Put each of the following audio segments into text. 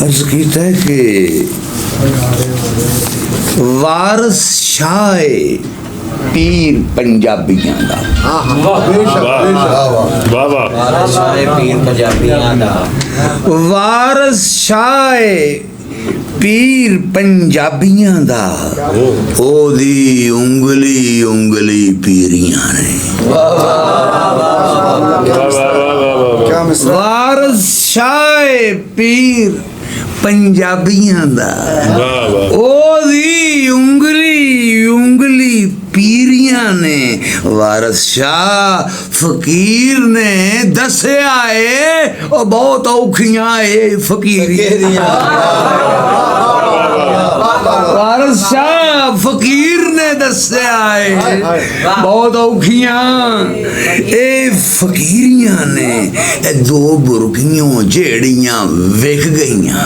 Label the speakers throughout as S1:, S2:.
S1: अर्ज कीता है कि वारस शाह पीर पंजाबियां दा वारस शाह पीर पंजाबियां दा ओदी उंगली उंगली पीरियां ने वारस शाह पीर पंजाबियां दा ओदी उंगली उंगली पीरियां ने वारस शाह फकीर ने दसिया है ओ बहुत औखियां है फकीरियां वारस शाह फकीर ने दसिया है बहुत औखियां ए फकीरियां ने दो बुरकियों जेड़ियां विक गईयां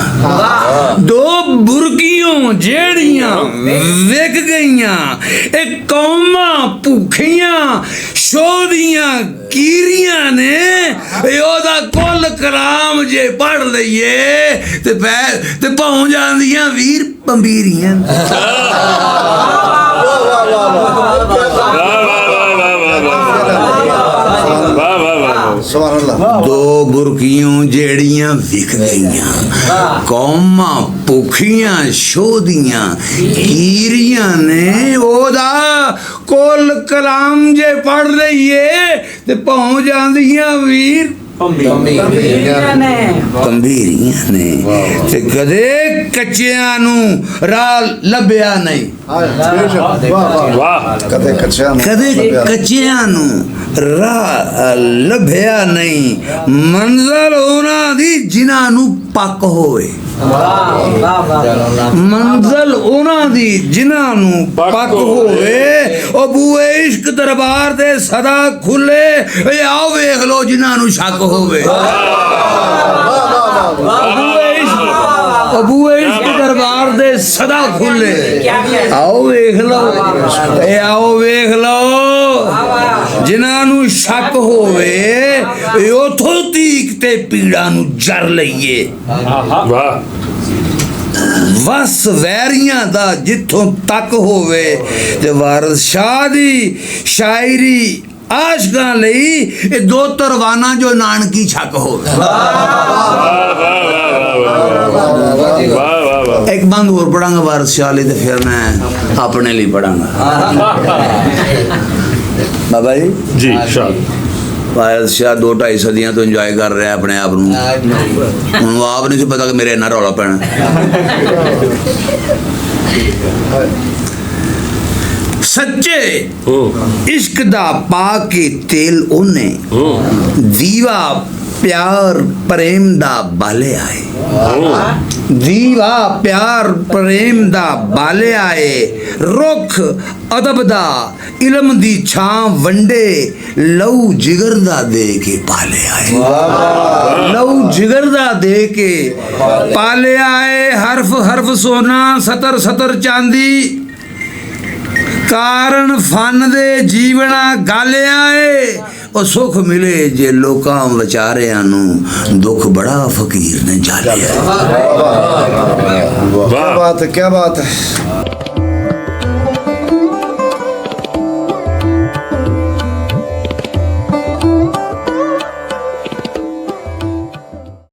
S1: दो बुरकियों जेड़ियां विक गईयां एक कौमां भुखियां शोदियां कीरियां ने ओदा कुल कलाम जे पढ़ लईए ते पहुंच जांदियां वीर पंबीरियां दो बुरकियों जेड़ियां विक गईयां कौमां भुखियां शोदियां कीरियां ने ओदा कुल कलाम जे पढ़ लईए ते पहुंच जांदियां वीर पंबीरियां ने ते कदे कच्चियां नू राह लभ्या नहीं कदे कच्चियां नू राह लभ्या नहीं मंजिल उन्हां दी जिन्हां नू पक होवे मंजिल उन्हां दी जिन्हां नू पक होवे ओ बूए इश्क दरबार दे सदा खुले आओ वेख लो जिन्हां नू शक होवे बूए इश्क दरबार दे सदा खुले आओ वेख लो आओ वेख लो जिन्हां नू शक होवे उथों तीक ते पीड़ा नू जर लईए वस वैरियां दा जिथों तक होवे ते वारस शाह दी शायरी आशकां लई दो तरवाना जो नानकी छक होवे एक बंद और पढ़ांगा वारस शाह लिए तो फिर मैं अपने लिए पढ़ांगा बाबा जी शाह वारस शाह 2-2.5 सदियां तो इंजॉय कर रहा है अपने आप नूं हुण आप नहीं पता कि मेरे इन्ना रौला पैना सच्चे इश्क दा पा के तेल ओने दीवा प्यार प्रेम दा बाले आए दीवा प्यार प्रेम दा बाले आए रुख अदब दा इलम दी छां वंडे लहू जिगर दा दे के पाले आए लहू जिगर दा दे के पाले आए हर्फ हर्फ सोना सतर सतर चांदी कारण फन दे जीवना गालिया है और सुख मिले जे लोकां विचारियां नू दुख बड़ा फकीर ने जालिया। क्या बात है, क्या बात है।